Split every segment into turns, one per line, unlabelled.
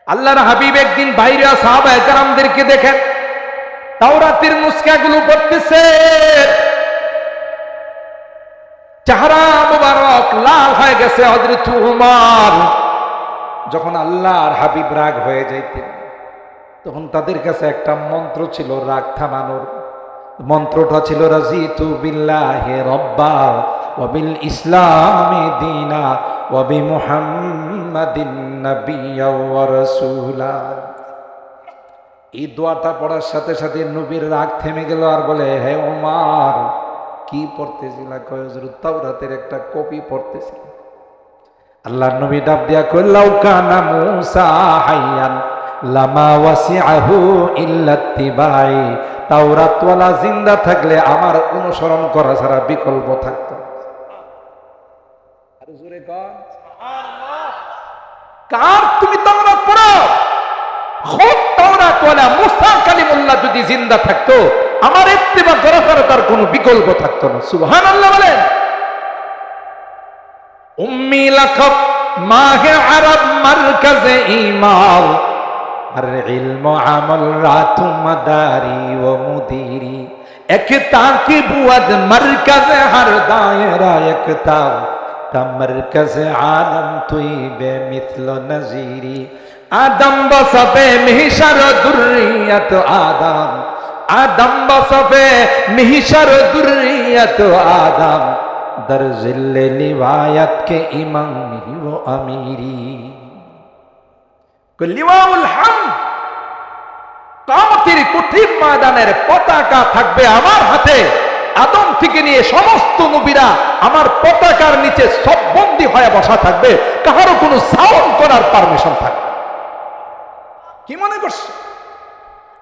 আল্লাহর হাবিব একদিন বাইরে সাহাবায়ে কেরামদেরকে দেখেন তাওরাতের নুসখাগুলো পড়তেছে, চেহারা মুবারক লাল হয়ে গেছে হযরত উমর। যখন আল্লাহর হাবিব রাগ হয়ে যাইতেন তখন তাদের কাছে একটা মন্ত্র ছিল রাগ থামানোর। মন্ত্রটা ছিল রাজিতু বিল্লাহি রাব্বা ওয়া বিল ইসলামি দীনা ওয়া বিমুহাম্মাদিন নাবিয়্যা ওয়া রাসূলা। এই দোয়াটা পড়ার সাথে সাথে নবীর রাগ থেমে গেল আর বলে, হে ওমর কি পড়তেছিল? কয় হুজুর তাওরাতের একটা কপি পড়তেছিল। আল্লাহর নবী ডাক দিয়া কইল, লাউ কানা মূসা হাইয়ান লামা ওয়াসিআহু ইল্লা ইত্তিবাই। তাওরাতওয়ালা জিন্দা থাকলে আমার অনুসরণ করা ছাড়া বিকল্প থাকতো না। আর জোরে কর সুবহানাল্লাহ। কার তুমি তাওরাত পড়ো? খুব তাওরাতওয়ালা মূসা কালিমুল্লাহ যদি জিন্দা থাকতো আমার ইত্তিবা করা ছাড়া তার কোনো বিকল্প থাকতো না। সুবহানাল্লাহ বলেন। উম্মি লাকাব মাহে আরব মারকাজে ঈমান আর ইলম আমল রাতু মাদারি ও মুদিরি এক তাকিব ওয়াদ মারকাজে হর দায়রা একতা তা মারকাজে আলম তুই বে মিথল নজিরি। আদম বসবে মিহশর দুররিয়ত আদম, আদম বসবে মিহশর দুররিয়ত আদম দর জিল্লে লিওয়ায়াত কে ইমামি ও আমিরি। লিওয়াউল হামদ, কিয়ামতের কঠিন ময়দানের পতাকা থাকবে আমার হাতে। আদম থেকে নিয়ে সমস্ত নবীরা আমার পতাকার নিচে সব বন্দী হয়ে বসা থাকবে, কারো কোনো সাউন্ড করার পারমিশন থাকবে। কি মনে করছে?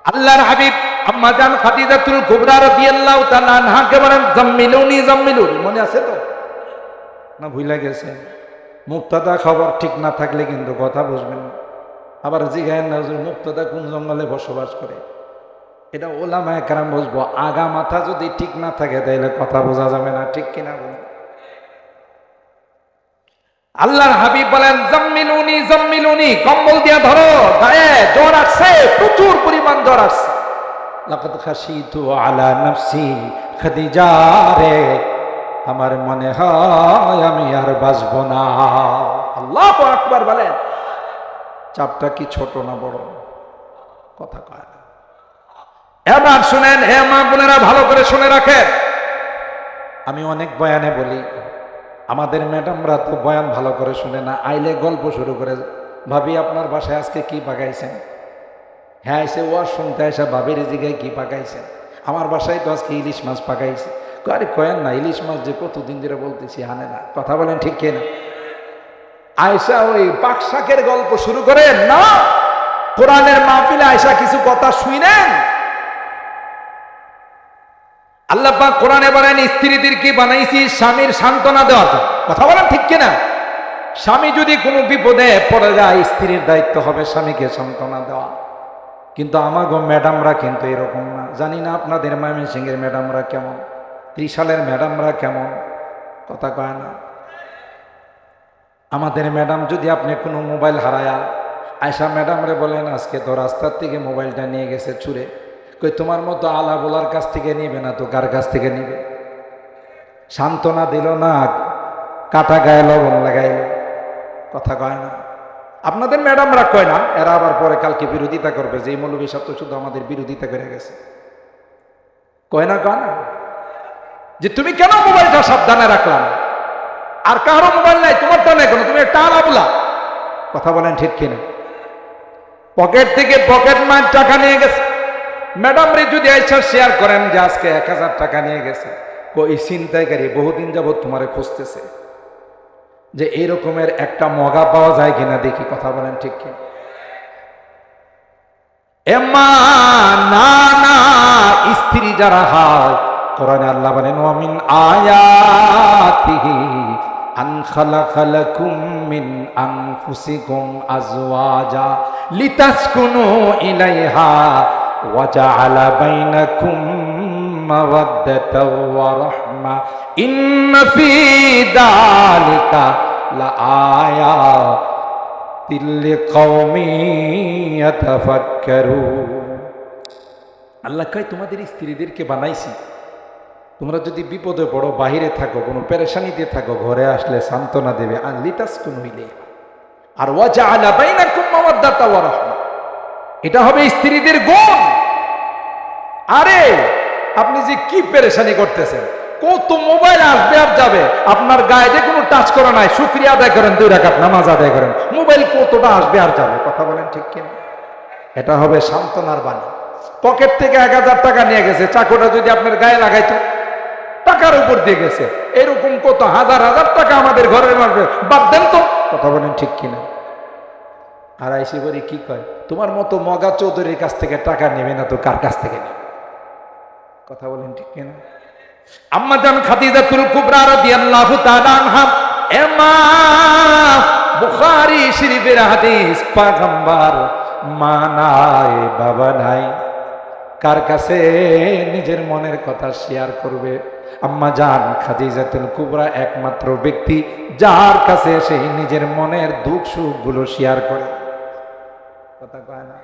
আল্লাহর হাবিব আম্মা জান খাদিজাতুল কুবরা রাদিয়াল্লাহু তাআলা আনহাকে বলেন, জাম্মিলুনি জাম্মিলুনি। মনে আছে তো না ভুলে গেছে? মুক্তাদা খবর ঠিক না থাকলে কিন্তু কথা বুঝবেন না। আবার জিজ্ঞাসা না হুজুর মুক্তাদা কোন জঙ্গলে বসবাস করে, এটা ওলামায়ে কেরাম বুঝবো। আগা মাথা যদি ঠিক না থাকে তাহলে কথা বোঝা যাবে না, ঠিক কিনা বলেন? আল্লাহর হাবিব বলেন, জাম্মিলুনি জাম্মিলুনি, কম্বল দিয়া ধরো, গায়ে জ্বর আসছে, প্রচুর পরিমাণ জ্বর আসছে। লাকাদ খাশিতু আলা নাফসি খাদিজা রে, আমার মনে হয় আমি আর বাঁচব না। আল্লাহু আকবার বলেন। চাপটা কি ছোট না বড়? কথা কয় না। এবার শুনেন, হে মা বোনেরা ভালো করে শুনে রাখেন। আমি অনেক বয়ানে বলি, আমাদের ম্যাডামরা তো বয়ান ভালো করে শুনে না, আইলে গল্প শুরু করে, ভাবি আপনার বাসায় আজকে কি পাকাইছেন? হ্যাঁ এসে ওয়াজ শুনতে এসে ভাবির জিগায় কি পাকাইছেন? আমার বাসায় তো আজকে ইলিশ মাছ পাকাইছে। আরে কয়েন না, ইলিশ মাছ যে কতদিন ধরে বলতেছি আনে না। কথা বলেন ঠিক কিনা? আয়সা ওই পাক শাকের গল্প শুরু করেন না, কোরআনের মাহফিলে আয়সা কিছু কথা শুনেন। আল্লাহ পাক কোরআনে বলেন, স্ত্রীদেরকে বানাইছি স্বামীর সান্ত্বনা দেওয়ার জন্য। কথা বলেন ঠিক কিনা? স্বামী যদি কোনো বিপদে পড়ে যায় স্ত্রীর দায়িত্ব হবে স্বামীকে সান্ত্বনা দেওয়া। কিন্তু আমাগো ম্যাডামরা কিন্তু এরকম না। জানি না আপনাদের ময়মনসিংহের ম্যাডামরা কেমন, ত্রিশালের ম্যাডামরা কেমন? কথা কয় না। আমাদের ম্যাডাম যদি আপনি কোনো মোবাইল হারায়া আয়সা ম্যাডামরে বলেন, আজকে তো রাস্তার থেকে মোবাইলটা নিয়ে গেছে ছুঁড়ে, কই তোমার মতো আলা বলার কাছ থেকে নিবে না তো কার কাছ থেকে নিবে? সান্ত্বনা দিল না, কাটা গায়ে লবণ লাগাইল। কথা কয় না। আপনাদের ম্যাডামরা কয় না, এরা আবার পরে কালকে বিরোধিতা করবে যে এই মৌলবী সাহেব তো শুধু আমাদের বিরোধিতা করে গেছে। কয় না, কয় না যে তুমি কেন মোবাইলটা সাবধানে রাখলাম, আর কারো মোবাইল নাই তোমারটা নেই কেন, তুমি একটা আলাবলা। কথা বলেন ঠিক কিনা? পকেট থেকে পকেট মার টাকা নিয়ে গেছে। ম্যাডাম রে যদি আইসা শেয়ার করেন যে আজকে 1000 টাকা নিয়ে গেছে, কই ছিনতাইকারী বহুদিন যাবত তোমারে খুঁজতেছে, যে এই রকমের একটা মগা পাওয়া যায় কিনা দেখি। কথা বলেন ঠিক কিনা? এমা না না, স্ত্রী যারা হয়, কোরআনে আল্লাহ বলেন, ওয়া মিন আয়াতিহি আন খালাকা লাকুম মিন আনফুসিকুম আজওয়াজা লিতাসকুনু ইলাইহা ওয়া জাআলা বাইনাকুম মাওয়াদ্দাতাও ওয়া রাহমা ইন্না ফী যালিকা লাআয়া লিকাওমি ইয়াতাফাক্কারুন। আল্লাহ কয় তোমাদের স্ত্রীদেরকে বানাইছি, তোমরা যদি বিপদে পড়ো, বাহিরে থাকো, কোনো পেরেশানিতে থাকো, ঘরে আসলে সান্ত্বনা দেবে। আর লিতাসকুনু ইলাইহা, আর ওয়াজআলা বাইনাকুম মাওয়াদ্দাতা ওয়া রাহমা, এটা হবে স্ত্রীদের গুণ। আরে আপনি যে কি পেরেশানি করতেছেন, কত মোবাইল আসবে আর যাবে, আপনার গায়ে যে কোনো টাচ করা নাই, শুকরিয়া আদায় করেন, 2 রাকাত নামাজ আদায় করেন, মোবাইল কতটা আসবে আর যাবে। কথা বলেন ঠিক কিনা? এটা হবে সান্ত্বনার বাণী। পকেট থেকে 1000 টাকা নিয়ে গেছে, চাকুটা যদি আপনার গায়ে লাগাইতো, টাকার উপর দিয়ে গেছে, এরকম কত হাজার হাজার টাকা আমাদের ঘরের মারবে, বাদ দেন তো। কথা বলেন ঠিক কিনা? আর আইসি বলি কি কয়, তোমার মতো মগা চৌধুরীর কাছ থেকে টাকা নেবে না তো কার কাছ থেকে নেবে? কথা বলেন ঠিক কিনা? আম্মা জান খাদিজাতুল কুবরা রাদিয়াল্লাহু তাআলা আনহা, এমা বুখারী শরীফের হাদিস, পয়গম্বর মা নাই বাবা নাই, কার কাছে নিজের মনের কথা শেয়ার করবে? আম্মা জান খাদিজাতুল কুবরা একমাত্র ব্যক্তি যার কাছে সে নিজের মনের দুঃখ সুখ গুলো শেয়ার করে। কথা কয় না?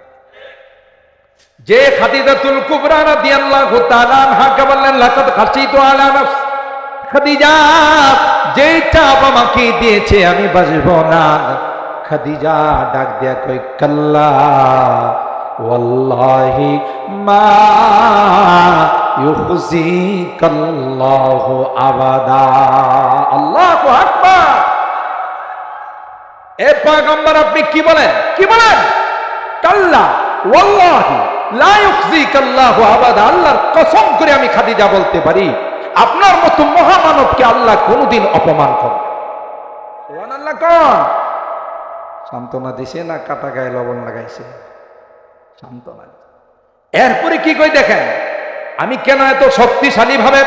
যে খাদিজাতুল কুবরা রাদিয়াল্লাহু তাআলা আনহাকে বললেন লাকাদ খাশিতু আলা নাফস, খাদিজা যেটা আমাকে দিয়েছে আমি বাঁচবো না। খাদিজা ডাক দিয়া কই কাল্লা ওয়াল্লাহি মা ইউখজিকাল্লাহু আবাদা। আল্লাহু আকবার। এ পয়গম্বর আপনি কি বলেন? কি বলেন? কাল্লা ওয়াল্লাহি লা ইউখজিকাল্লাহু আবাদা। আল্লাহর কসম করে আমি খাদিজা বলতে পারি, আপনার মতো মহামানবকে আল্লাহ কোনদিন অপমান করবে। সুবহানাল্লাহ। কোন সান্ত্বনা দিছে না কাটা গায়ে লবণ লাগাইছে? সান্ত্বনা। এরপরে কি কই দেখেন, আমি কেন এত শক্তিশালী ভাবে,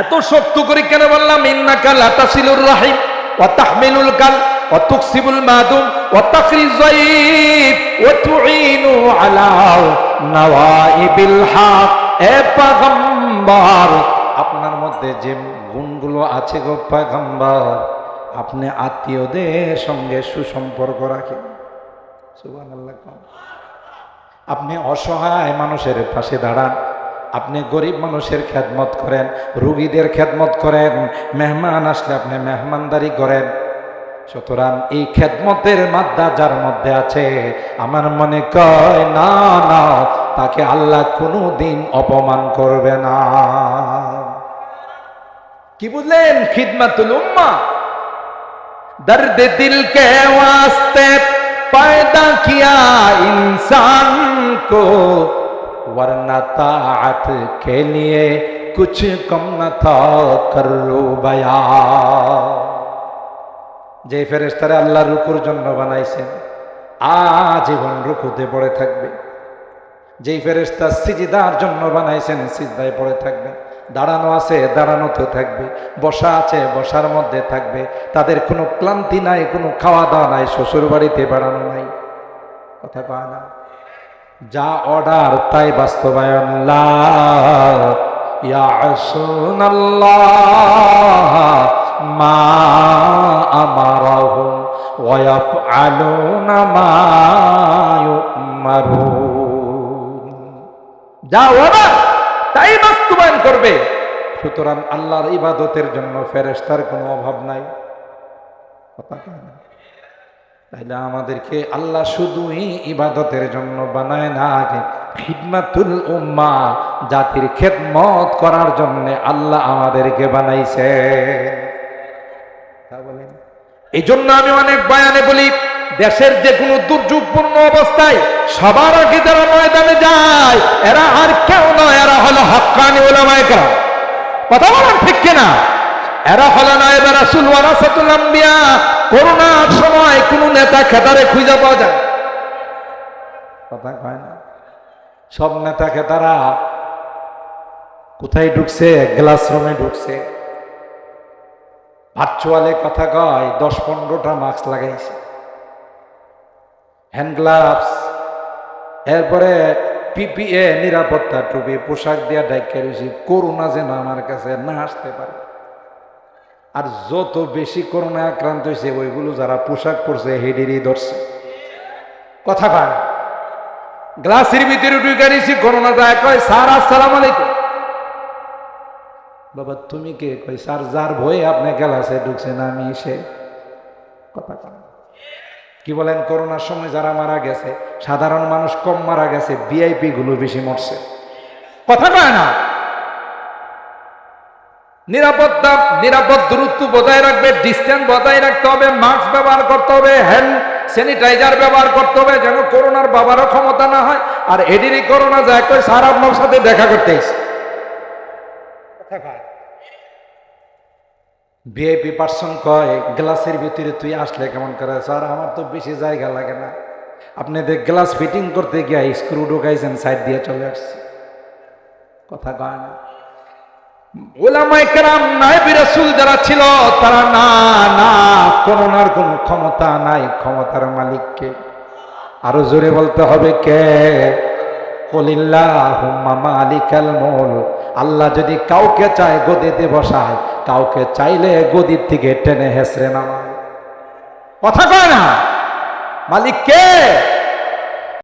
এত শক্ত করে কেন বললাম ইন্নাকা লাতাসিলুর রাহিম ওয়া তাহমিলুল কাল ওয়া তুকসিবুল মাদুম ওয়া তাকরিজ যায়িব ওয়া তুঈনু আলা নওয়াইবিল হক। এ পয়গম্বর, আপনার মধ্যে যে গুণগুলো আছে গো পয়গম্বর, আপনি আত্মীয়দের সঙ্গে সুসম্পর্ক রাখেন। সুবহানাল্লাহ। আপনি অসহায় মানুষের পাশে দাঁড়ান, আপনি গরিব মানুষের খেদমত করেন, রোগীদের খেদমত করেন, মেহমান আসলে আপনি মেহমানদারি করেন। সুতরাং এই খেদমতের মাদ্দা যার মধ্যে আছে, আমার মনে কয় না না, তাকে আল্লাহ কোনোদিন অপমান করবে না। কি বুঝলেন? খিদমাতুল উম্মাহ, দর্দ দিল কে ওয়াস্তে पैदा किया इंसान को, वरना ताअत के लिए कुछ कम न था करो बया। যে ফেরেশতারা আল্লাহ রুকুর জন্য বানাইছেন, আজীবন রুকুতে পড়ে থাকবে। যেই ফেরেশতা সিজদার জন্য বানাইছেন, সিজদায় পড়ে থাকবে। দাঁড়ানো আছে দাঁড়ানোতে থাকবে, বসা আছে বসার মধ্যে থাকবে। তাদের কোনো ক্লান্তি নাই, কোনো খাওয়া দাওয়া নাই, শ্বশুর বাড়িতে বেড়ানো নাই। কথা কয় না? যা অর্ডার তাই বাস্তবায়ন। লা ইয়াসুনাল্লাহ মা আমারাহুম ওয়া ইয়াফআলুনা মা ইউমারুন। যা অর্ডার তাই বাস্তবায়ন করবে। সুতরাং আল্লাহর ইবাদতের জন্য ফেরেশতার কোনো অভাব নাই। কথা কয় না? তাইলে আমাদেরকে আল্লাহ শুধুই ইবাদতের জন্য বানায় না, খিদমাতুল উম্মাহ, জাতির খেদমত করার জন্য আল্লাহ আমাদেরকে বানাইছে। এই জন্য আমি অনেক বয়ানে বলি, দেশের যে কোনো দুর্যোগপূর্ণ অবস্থায় সবার আগে যারা ময়দানে যায়, এরা আর কেউ নয়, এরা হলো হক্কানি উলামায়ে কেরাম। কথা বলেন ঠিক কিনা? এরা হলো নায়েবে রাসূল ওয়ারাসাতুল আম্বিয়া। করোনার সময় কোন নেতা খেতারে খুঁজে পাওয়া যায়? কথা কয় না? সব নেতা খেতারা কোথায় ঢুকছে? ক্লাসরুমে ঢুকছে। ভার্চুয়ালে কথা কয়, 10-15টা মাস্ক লাগাইছে, হ্যান্ড গ্লাভস, এরপরে পিপিএ নিরাপত্তা টুপি, পোশাক দিয়া ডাইকা রয়েছে, করোনা যেন আমার কাছে না আসতে পারে। আর যত বেশি করোনা আক্রান্ত হয়েছে ওইগুলো যারা পোশাক পরছে হেডেরই ধরছে। কথা পায় গ্লাসের ভিতরে ঢুকে নিছি, করোনা যায়, কয় স্যার আসসালাম আলাইকুম। বাবা তুমি কে? কই স্যার যার ভয়ে আপনি গ্লাসে ঢুকছেন আমি সে। কথা কয় কি বলেন? করোনার সময় যারা মারা গেছে সাধারণ মানুষ কম মারা গেছে, ভিআইপি গুলো বেশি মরছে। কথা কয় না? নিরাপদ দূরত্ব বজায় রাখবে, ডিস্টেন্স বজায় রাখতে হবে, মাস্ক ব্যবহার করতে হবে, হ্যান্ড স্যানিটাইজার ব্যবহার করতে হবে, যেন করোনার বাবারও ক্ষমতা না হয়। আর এদেরই করোনা যায়, কই স্যার আপনার সাথে দেখা করতে এসে। ভিআইপি পার্সন কয় গ্লাসের ভিতরে তুই আসলে কেমন করে? স্যার আমার তো বেশি জায়গা লাগে না, আপনি দেখ গ্লাস ফিটিং করতে গিয়ে স্ক্রু ঢুকাইছেন, সাইড দিয়ে চলে আসছে। কথা কয় না? ওলামায়ে কেরাম নায়েবে রাসূল যারা ছিল তারা না না করোনার কোনো ক্ষমতা নাই, ক্ষমতার মালিককে। আরো জোরে বলতে হবে কে? কুলিল্লাহুম্মা মালিকাল মুলক। আল্লাহ যদি কাউকে চায় গদিতে বসায়, কাউকে চাইলে গদির থেকে টেনে হেসড়ে নামায়। কথা কয় না? মালিক কে?